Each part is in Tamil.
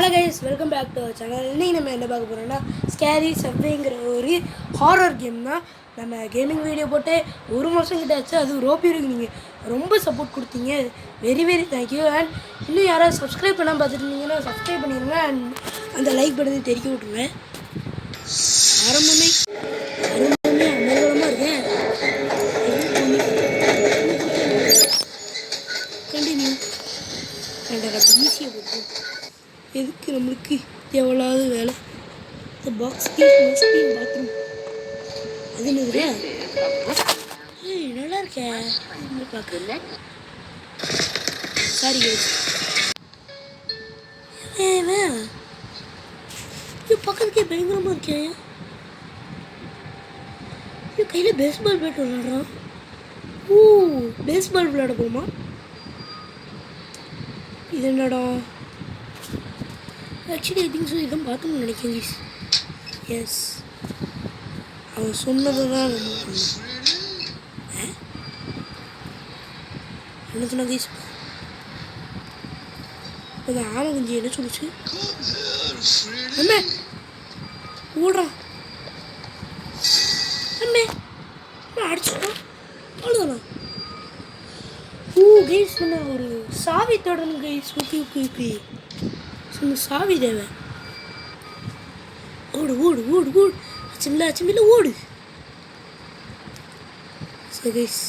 Hi guys, welcome back to our channel. இன்னைக்கு நம்ம என்ன பார்க்க போறோம்னா ஸ்கேரி சப்வேங்கிற ஒரு ஹாரர் கேம் தான். நம்ம கேமிங் வீடியோ போட்டு ஒரு மாதம் கிட்ட ஆச்சு. அது ரோப்பிருக்கு நீங்கள் ரொம்ப சப்போர்ட் கொடுத்தீங்க. Very thank you. அண்ட் இன்னும் யாராவது சப்ஸ்கிரைப் பண்ணாமல் பார்த்துட்டு இருந்தீங்கன்னா சப்ஸ்கிரைப் பண்ணிடுங்க. அண்ட் அந்த லைக் பட்டனை தெரிவிக்க விட்ருங்க. ஆரம்பமே அமர்கலமாக இருக்கேன். கண்டினியூ ஈஸியாக போட்டு எதுக்கு நம்மளுக்கு எவ்வளவு வேலை. இந்த பாக்ஸ் பாத்ரூம் அது என்னது? நல்லா இருக்கேன் பார்க்க. சாரி பக்கத்துக்கே பயங்கரமாக இருக்கேன். கையில் பேஸ்பால் பேட் விளாடுறான். பேஸ்பால் விளையாட போமா? இது என்னடா? ஆக்சுவலி ஐ திங்க் ஸோ இதான் பார்த்துன்னு நினைக்கிறேன். எஸ், அவன் சொன்னதை தான் என்ன சொன்ன கைஸ்? அந்த ஆமை குஞ்சு என்ன சொல்லிச்சு? அம்மே ஓடுறான். அம்மே அடிச்சுட்டான். அவ்வளோதானா? கைஸ் நம்ம ஒரு சாவி தொடரணும் கைஸ். ஓகே சொன்ன சாவி தேவை. ஓடு அச்சமில்ல ஓடு. ஸோ கைஸ்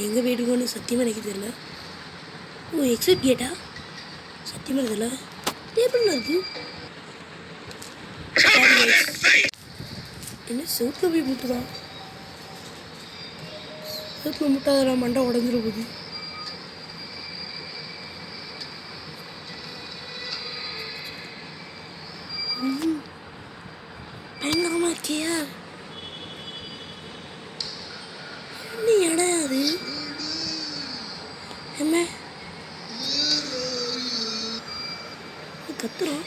எங்கே போயிட்டுருக்கோன்னு சத்தியமாக எனக்கு தெரியல. எக்ஸிட் கேட்டா? சத்தியமாக தெரியல. டேபிளில் இருக்கு. என்ன செவுட்டில் போய் முட்டுதான்? செவுட்டில் முட்டாதான் மண்டை உடஞ்சிட போகுது. பயங்கரமா இருக்கியா? என்ன இடம் அது? என்ன கத்துறோம்?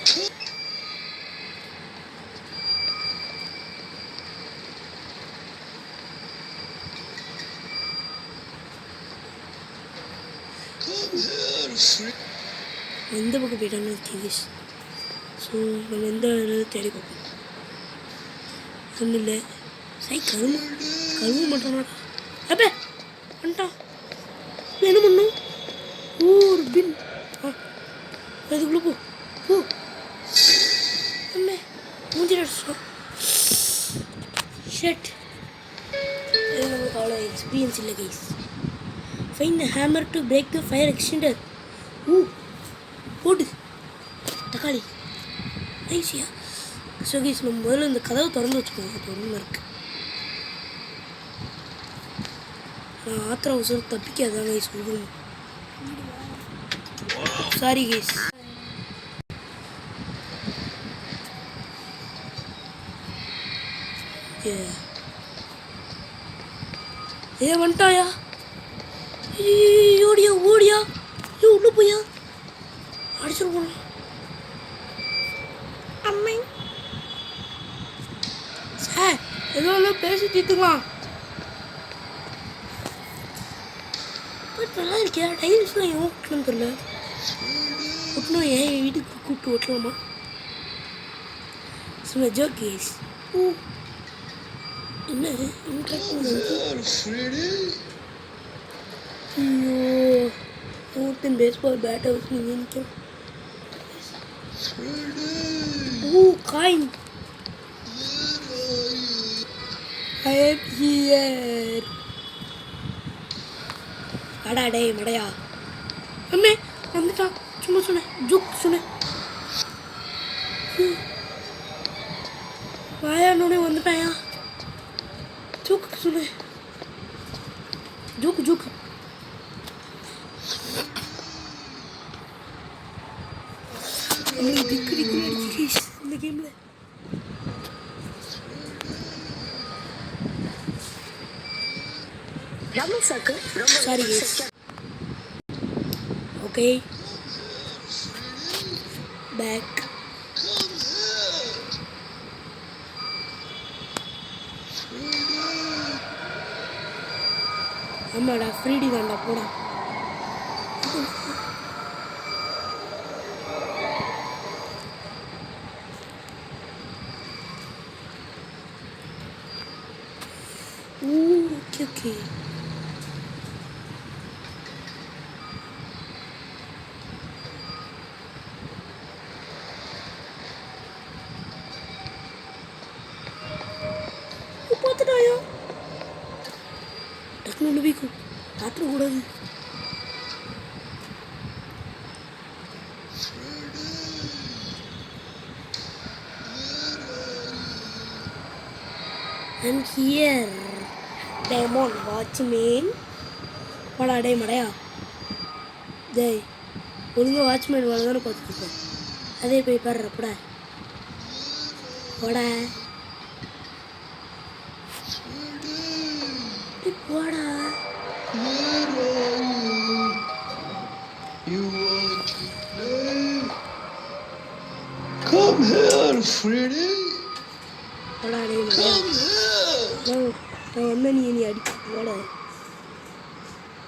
எந்த பக்கம் போயிட்டான்னு இருக்கீங்க? ஸோ நம்ம எந்த தேடி பார்ப்போம். ஒன்றும் இல்லை. கழுவு மாட்டானாடா. அப்பே வந்துட்டான். என்ன பண்ணும்? ஒரு பின் அதுக்குள்ளே போ. அம்மே மூஞ்சி அடிச்சிட்டோம். ஷட், நமக்கு அவ்வளோ எக்ஸ்பீரியன்ஸ் இல்லை guys. Find the hammer to break the fire extender. போடு தக்காளி ஐசியா. ஸோ கைஸ் நம்ம முதல்ல இந்த கதவை திறந்து வச்சுக்கோங்க. திறந்து இருக்கு. நான் ஆத்திர அவசரம் தப்பிக்காதான் கைஸ் சொல்லுவோம். Sorry guys. வந்துட்டாயா? ஓடியா உள்ள போயா? அடிச்சிட்டு போன அம்மை சார் எதோ பேசி தீர்த்துக்கலாம். பட் நல்லா இருக்கியா? டைல்ஸ்லாம் ஏன் ஓட்டணும்னு தெரியல. ஒட்டணும். ஏன் வீட்டுக்கு கூப்பிட்டு ஓட்டலாமா? சும்மா ஜோக் கேஸ். என்னது ஒருத்தன் பேஸ்பால் பேட்டை வச்சு நீங்கள் நிற்கும். காயின். I am here. அடா டேய் மடையா. அம்மே வந்துட்டான். சும்மா சொன்னேன். ஜோக் சொன்னேன். வாயானோடனே வந்துட்டாயா? ஜோக்கு சொன்னேன். ஜோக்கு திக்கு அடிச்சு இந்த கேம்ல. Sorry okay back. ஆமாடா ஃப்ரீடி தான்டா போடா. ஓகே பார்த்துட்டாயா டக்குனு வீக்கும் பார்த்துடக்கூடாது And here, Demon, watch me. வாடா டே மடையா டேய் ஒழுங்காக வாட்ச்மேன் வேலை தானே பார்த்துருப்பேன் அதே போய் பாடுறப்படா வாடா வாடா Come here, Freddy. வாடா டே மடையா நான் வந்தா நீ அடிக்க வாடா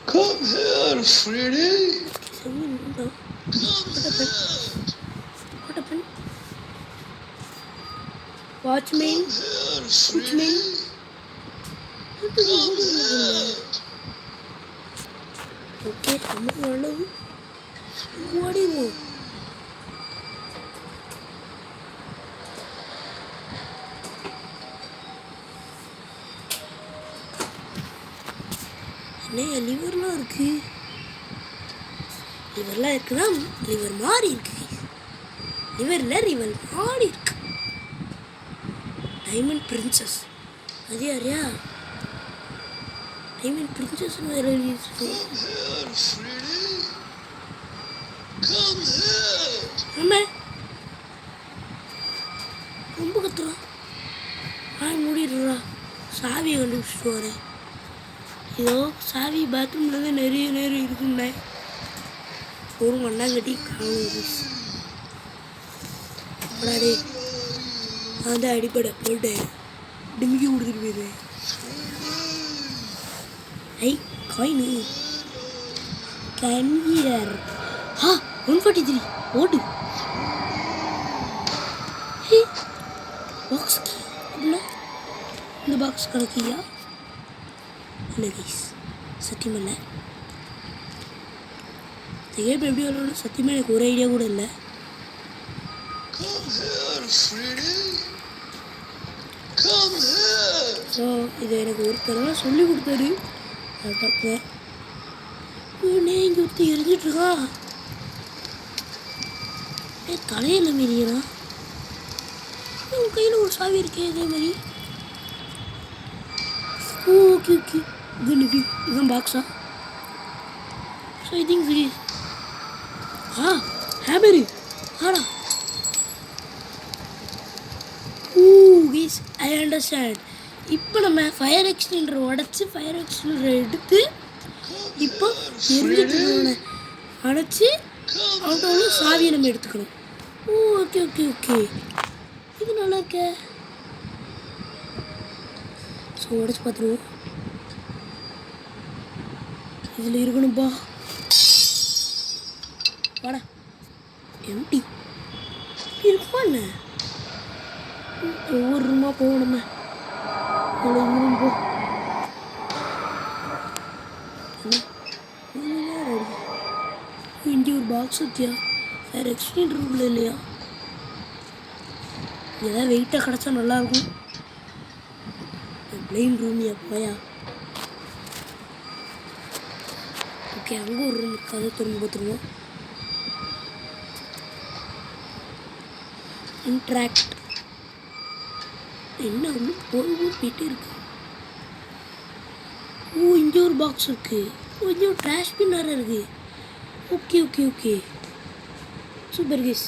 Come here, Freddy. What happened? Watchman. Okay, come on. What do you want? என்ன லிவர்லாம் இருக்கு லிவர்லாம் இருக்குன்னா லிவர் மாதிரி இருக்கு லிவரில் லிவர் மாதிரி இருக்கு டைமண்ட் பிரின்சஸ் அது யாரையா டைமண்ட் பிரின்சஸ் வேற எழுதிருக்கு ஆமா ரொம்ப கத்துறான் மூடிடுறா சாவியை கண்டுபிடிச்சிட்டு வரேன் இதோ சாவி பாத்ரூமில் தான் நிறைய இருக்குங்க ஒரு மண்ணாங்கட்டி காணாடே நான் தான் அடிப்படை போட்டேன் டிமிக்கி கொடுத்துட்டு போயிடுவேன் ஐ காயினு கன்வீரர் 143 ஓடு பாக்ஸ் அப்படின்னா இந்த பாக்ஸ் கணக்கியா இல்லை கைஸ் சத்தியமாக இல்லை இந்த கேம் எப்படி வரணும் சத்தியமாக எனக்கு ஒரு ஐடியா கூட இல்லை ஸோ இதை எனக்கு ஒருத்தர் தான் சொல்லி கொடுத்தாரு அதை பார்க்குறேன் இங்கே ஒருத்தர் எரிஞ்சிட்ருக்கா தலையில் மீறியனா உன் கையில் ஒரு சாவி இருக்கே இதே மாதிரி ஓகே ஓகே இதுதான் பாக்ஸா ஸோ ஐ திங்க் இது ஹேபரி ஆடா கைஸ் ஐ அண்டர்ஸ்டாண்ட் இப்போ நம்ம ஃபயர் எக்ஸ்டெண்டர் உடச்சி ஃபயர் எக்ஸ்டெண்டரை எடுத்து இப்போ எரிஞ்சிட்டு அடைச்சி அவட்டோட சாவியை நம்ம எடுத்துக்கணும் ஓகே ஓகே ஓகே இது நல்லா இருக்க ஸோ உடச்சி பார்த்துருவோம் இதில் இருக்கணும்பா வாடா எம்டி இருப்பா என்ன ஒவ்வொரு ரூமா போகணுமே போ இங்கே ஒரு பாக்ஸ் வச்சியா வேறு எக்ஸ்டெண்ட் ரூமில் இல்லையா ஏதாவது வெயிட்டாக கிடச்சா நல்லாயிருக்கும் பிளைன் ரூமியா போயா ஓகே அங்கே ஒரு ரூம் இருக்காது திரும்ப பார்த்துருவோம் இன்ட்ராக்ட் என்ன ஒன்று போயிட்டே இருக்கு இங்கே ஒரு பாக்ஸ் இருக்கு இங்கே ஒரு ட்ராஷ் பின் வேறு இருக்கு okay okay okay super guys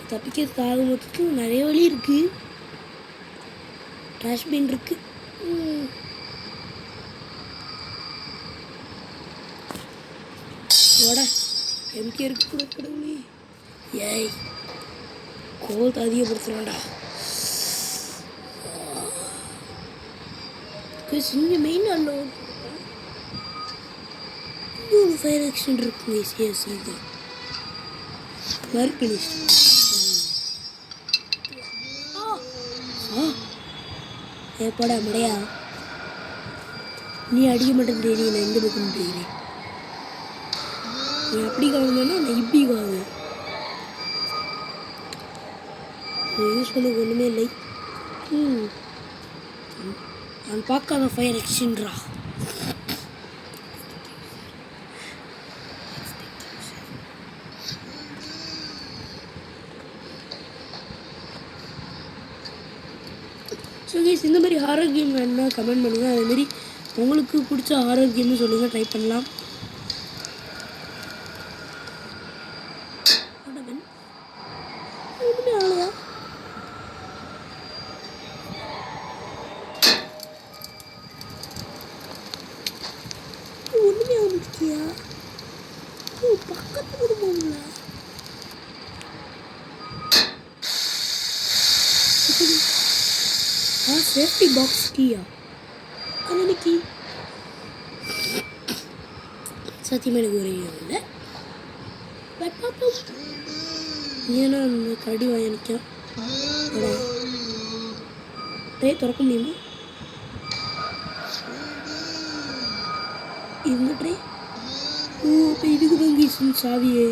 தப்பிக்கிறதுக்கு ஆக மொத்தத்துக்கு நிறைய வழி இருக்கு ட்ராஷ் பின் இருக்கு வாடா எம்கே இருக்கு கூட கடவுளே ஏய் கோவத்தை அதிகப்படுத்துகிறான்டா இங்கே மெயின் அல்ல ஒரு ஃபயர் எக்ஸ்டெண்டர் இருக்குங்க சிஎஸ்சி தான் ஒர்க் பண்ணிச்சு ஏப்படா மடையா நீ அடிக்க மாட்டேன்னு தெரியும், நான் எந்த பக்கம் தெரியுறேன். நீ அப்படி காணுன்னா நான் இப்படி காணுவேன். யூஸ் பண்ண ஒன்றுமே இல்லை. நான் பார்க்காத ஃபயர் எக்ஸ்சேஞ்சரா. ஸோ கைஸ், இந்த மாதிரி ஹாரர் கேம் வேணுன்னா கமெண்ட் பண்ணுங்கள். அதேமாரி உங்களுக்கு பிடிச்ச ஹாரர் கேம்னு சொல்லுங்கள், ட்ரை பண்ணலாம். ஒன்றுமே ஆகலையா? ஒன்றுமே ஆக முடியா? பக்கத்து கூட போகல. சேஃப்டி பாக்ஸ் கீயா? அது என்ன கீ? சத்தியமாக எனக்கு ஒரு இல்லை. பட் பார்ப்போம். ஏன்னா அந்த கரடி வாங்கி நிற்கும். திறக்க முடியுமா? இந்த ட்ரை இப்போ இதுக்கு தான் கீசன் சாவியே.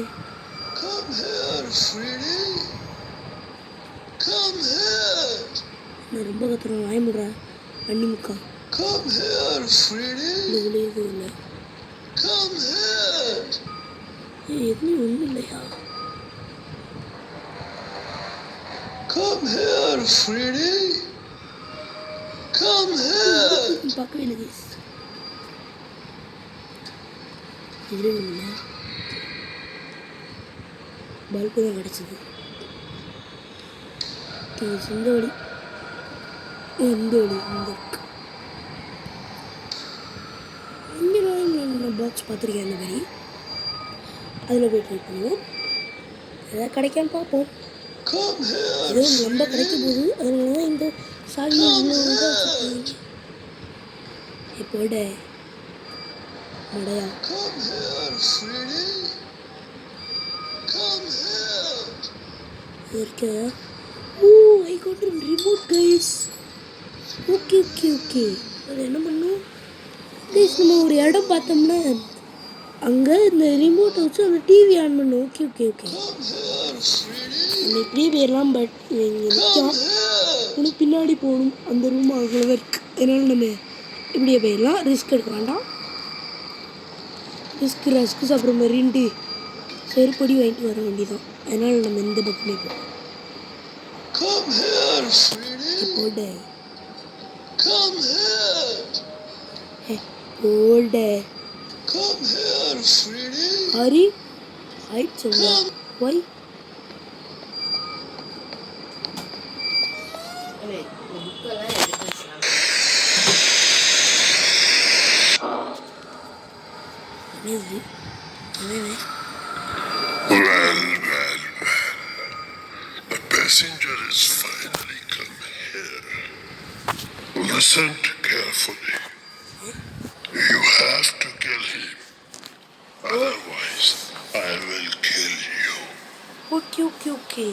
நான் ரொம்ப கத்துறேன், வாய முடுறேன் அண்ணி முக்கா. இல்லை எதுவுமே ஒன்றும் இல்லையா? பார்க்கவே இல்லை கேஸ். இல்லை பல்பு தான் கிடச்சிது. இந்த வழி இந்த வழி இந்த இங்கே பாக்ஸ் பார்த்துருக்கேன். அந்த மாதிரி அதில் போய் ட்ரை பண்ணுவோம். எதாவது கிடைக்காம பார்ப்போம். எதுவும் ரொம்ப கிடைக்க போகுது. அதனால தான் இந்த சாவி எப்போட மடையா இருக்கா? Oh, I got a remote guys. Okay okay okay. அது என்ன பண்ணும் கைஸ், நம்ம ஒரு இடம் பார்த்தோம்னா அங்கே இந்த ரிமோட்டை வச்சு அந்த டிவி ஆன் பண்ணும். Okay okay okay. நம்ம இப்படியே போயிடலாம். பட் இங்கே நிற்கும், உனக்கு பின்னாடி போகணும். அந்த ரூம் அவ்வளோதான் இருக்குது. அதனால நம்ம இப்படியே போயிடலாம். ரிஸ்க் எடுக்க வேண்டாம். ரஸ்க்கு சாப்பிட்ற மாதிரின்ட்டு செருப்படி வாங்கிட்டு வர வேண்டியதான். அதனால் நம்ம இந்த பக்கமே போவோம். ஹரி ஹைட் சொல்ல Y The passenger is finally come here. Listen carefully. You have to kill him. Otherwise, I will kill you. Okay okay okay.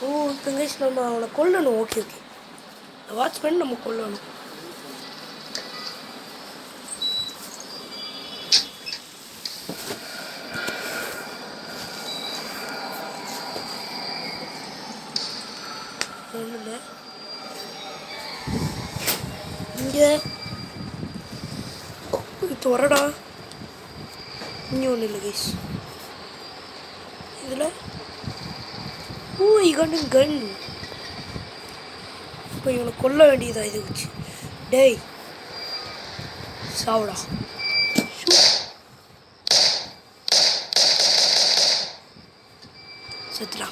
Oh Thangesh, நம்ம அவனை கொல்லணும். Okay okay. வாட்ச்மேன் நம்ம கொல்லணும். ஒன்றும் இங்கே துறடா. இங்கே ஒன்றும் இல்லை கேஸ். இதில் ஓ இகன்னு கன். இப்போ இவனை கொல்ல வேண்டியதா இதை வச்சு. டேய் சாவுடா. செத்துடா.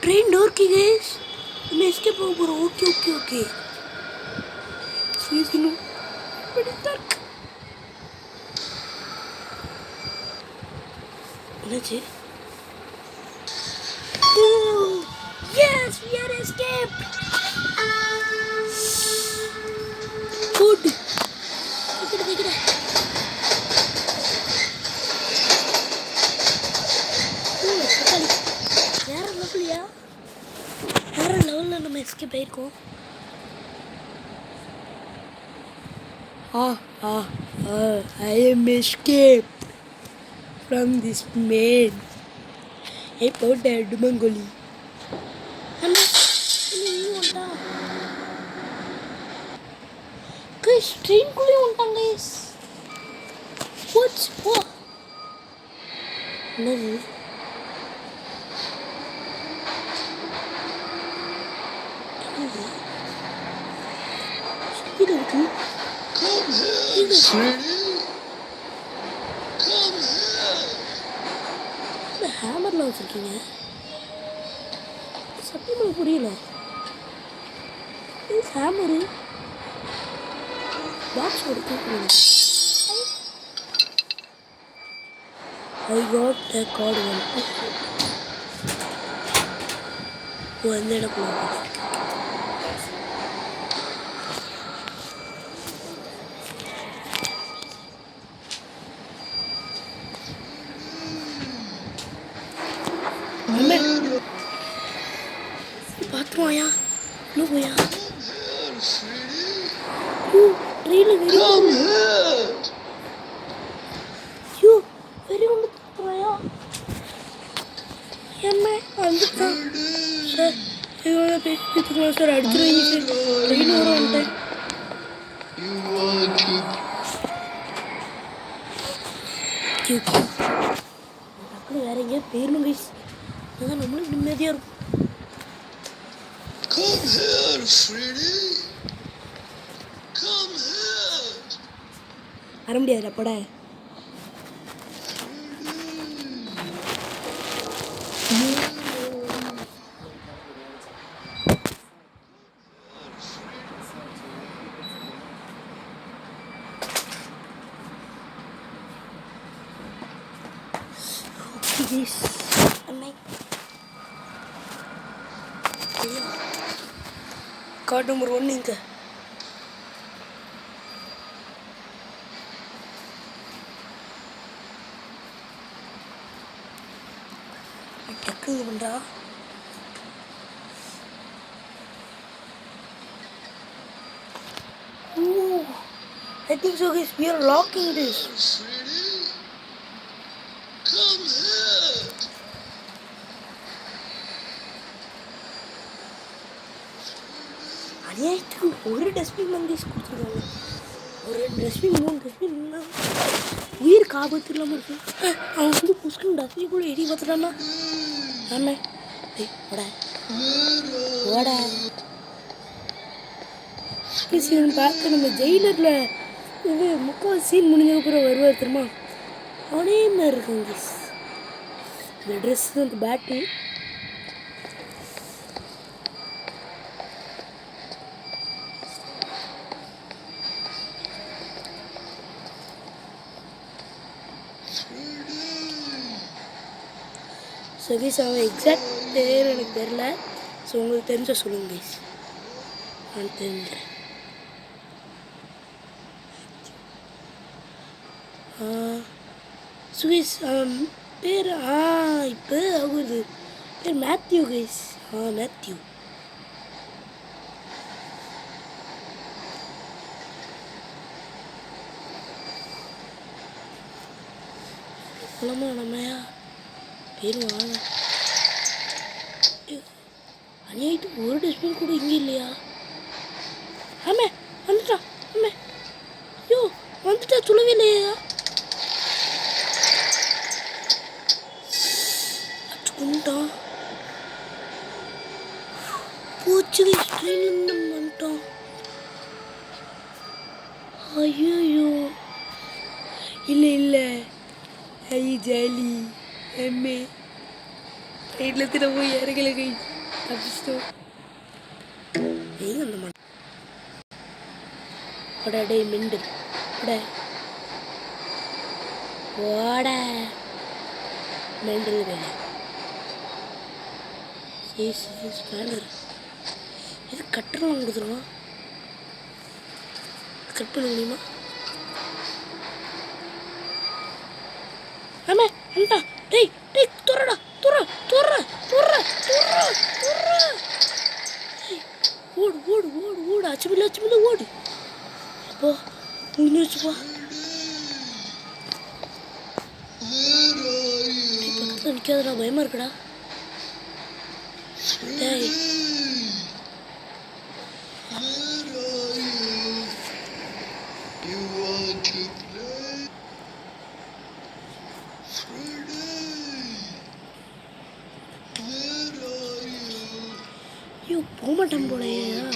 ट्रेन डोर की गैस मैं इसके ऊपर ओके ओके ओके स्वीज नो बड़ी तक लेचे yes we are escaped good देख रहे வேறு லெவலில் நம்ம எஸ்கேப் ஆயிருக்கோம். I am escaped from this man. Hey, போட்ட டுமங்கொலி. அண்ணா நீ வந்துட்டா கைஸ், ட்ரெயின்குள்ளே வந்துட்டாங்க கைஸ். ஓ என்னது சுத்திட்டு இருக்கு. Come here, Freddy. Come here. இந்த ஹேமர்லாம் வச்சுருக்கீங்க, சத்தியமாக புரியல. இது ஹேமரு பாக்ஸ் எடுத்து I got the card one. அந்த இடத்துல பார்த்துருவாயா இன்னும் போயா ட்ரெயினில் ஐயோ வெறி ஒன்று பார்த்துருவாயா என்ன வந்துட்டான் சார். இதோட பேசிக்கலாம் சார், அடிச்சிருவீங்க சார். ட்ரெயின் வர வந்துட்டேன். டக்குனு வேற எங்கேயா போயிடணும் கைஸ், அதான் நம்மளும் நிம்மதியாக இருக்கும். Come here, Freddy. Come here. வர முடியாதுடா பட. கார்டு நம்பர் 1 இங்க. டக்குங்க பண்றா. Oh, I think so guys, we are locking this. Freddy. Come here. அநியாயத்துக்கு ஒரு டஸ்ட்பின் வந்து கொடுத்துருக்காங்க. ஒரு 2 டஸ்ட்பின் 3 டஸ்ட்பின் உயிருக்கு ஆபத்து இல்லாமல் இருக்கு. அவன் வந்து புஷ்கன் டஸ்ட்பின் கூட எடி பார்த்துட்டான்னா ஆமே ஓட ஓட சீன் பார்க்க நம்ம ஜெயிலரில் இது 30 சீன் முடிஞ்சதுக்குற வருவார் தெரியுமா, அவனே மாதிரி இருக்குங்க. இந்த ட்ரெஸ்ஸு அந்த பேட்டு ஸோ கைஸ் அவன் எக்ஸாக்ட் பேர் எனக்கு தெரில. ஸோ உங்களுக்கு தெரிஞ்ச சொல்லுங்க கைஸ், நான் தெரிஞ்சேன். ஸோ கைஸ் அவன் பேர் இப்போ ஆகுது பேர் மேத்யூ கைஸ். மேத்யூ. நம்மயா பேர் வாங்க. அநியாயிட்டு ஒரு டஸ்ட்பின் கூட இங்கே இல்லையா? ஆமே வந்துட்டா. ஆமே ஐயோ வந்துட்டா, சொல்லவே இல்லையா? வந்துட்டான் போச்சு ட்ரெயின்ல வந்துட்டான். ஐயோ இல்லை இல்லை ஐ ஜாலி எம்ஏ ட்ரெயினில் தின போய் இறங்கல கை தப்பிச்சிட்டோம். எங்க அந்த மாட்டேன் டே மிண்டு ஓட மெண்டல் வேலை ஸ்பேனர். இது கட்டணம் கொடுத்துருவான், கட் பண்ண முடியுமா? ஆமா அண்டா டேய் டேய் துறடா துற துற துற துற துற ஓடு ஓடு ஓடு ஓடு அச்சுமில்ல ஓடு. அப்போ Where are you? பக்கத்தில் நிற்காதடா, பயமாக இருக்குடா. டேய் Where are you? You want to play? Freddy! Where are you? ஐயோ போக மாட்டேன் போலையா.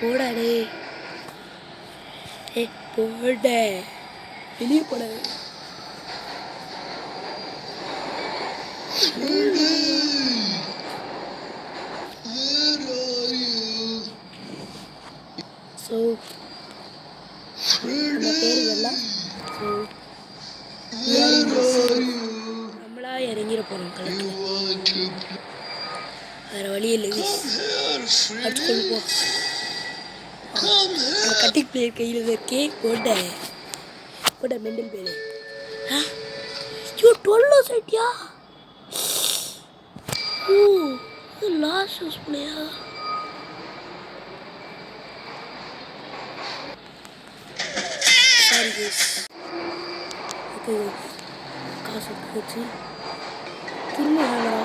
போடா டே. ஏ போட வெளியே போட. Freddy! Where are you? So நம்ம Freddy! பேர் இதெல்லாம். So Where are you? நம்மளா இறங்கிட போகிறோம் You களத்தில். want to play? வேறு வழி இல்லை. Come here, அடிச்சு Freddy! கொண்டு போ. Come அந்த here! கட்டி பிளேயர் கையில் இருக்கே போட போட மெண்டல் பேரு. ஐயோ 12 செட்டியா. ஓ இது லாஸ்ட் யூஸ் பிளேயா. Sorry guys. ஓகே காசு வச்சு திரும்ப வாங்கடா.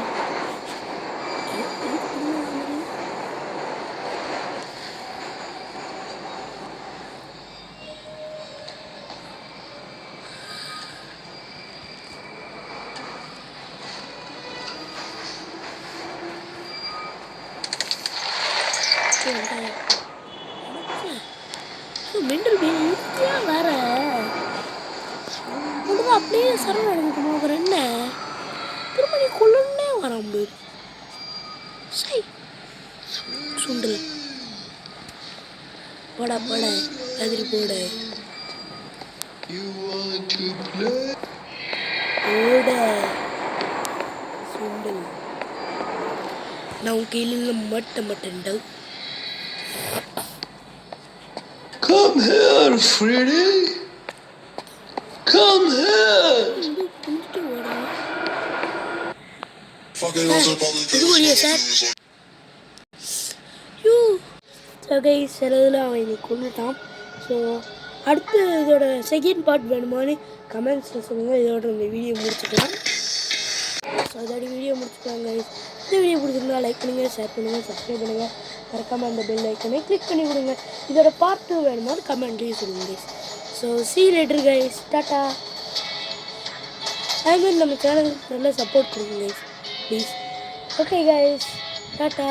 மெண்டல் பேர் வேற ஒழுங்கா அப்படியே சரவண அடைஞ்சிட்டு போகிற என்ன திரும்ப நீ கொள்ளனே வரான் பேர். சை சுண்டல் போடா போட அதிரி போட You want to play? போட சுண்டல். நான் உன் கையில் மட்டன்டா. Come here, Freddy! Come here! குளிச்சுட்டு ஓடுறான். Fucking இது வழியா சார். யூ சகை சிலதில் அவன் இன்னைக்கு கொண்டுட்டான். ஸோ அடுத்து இதோட செகண்ட் பார்ட் வேணுமான்னு கமெண்ட்ஸில் சொல்லுங்கள். இதோட இந்த வீடியோ முடிச்சுக்கலாம். ஸோ அதோட வீடியோ முடிச்சுக்கலாங்க. இந்த வீடியோ பிடிச்சிருந்தா லைக் பண்ணுங்கள், ஷேர் பண்ணுங்கள், சப்ஸ்கிரைப் பண்ணுங்கள். மறக்காமல் அந்த பெல் ஐக்கனை கிளிக் பண்ணி கொடுங்க. இதோட பார்ட் 2 வேணுமான்னு கமெண்ட்லேயும் சொல்லுங்கள் guys. So see you later guys. Tata. அதுமாதிரி நம்ம சேனலுக்கு நல்லா சப்போர்ட் கொடுங்க guys please. Okay guys tata.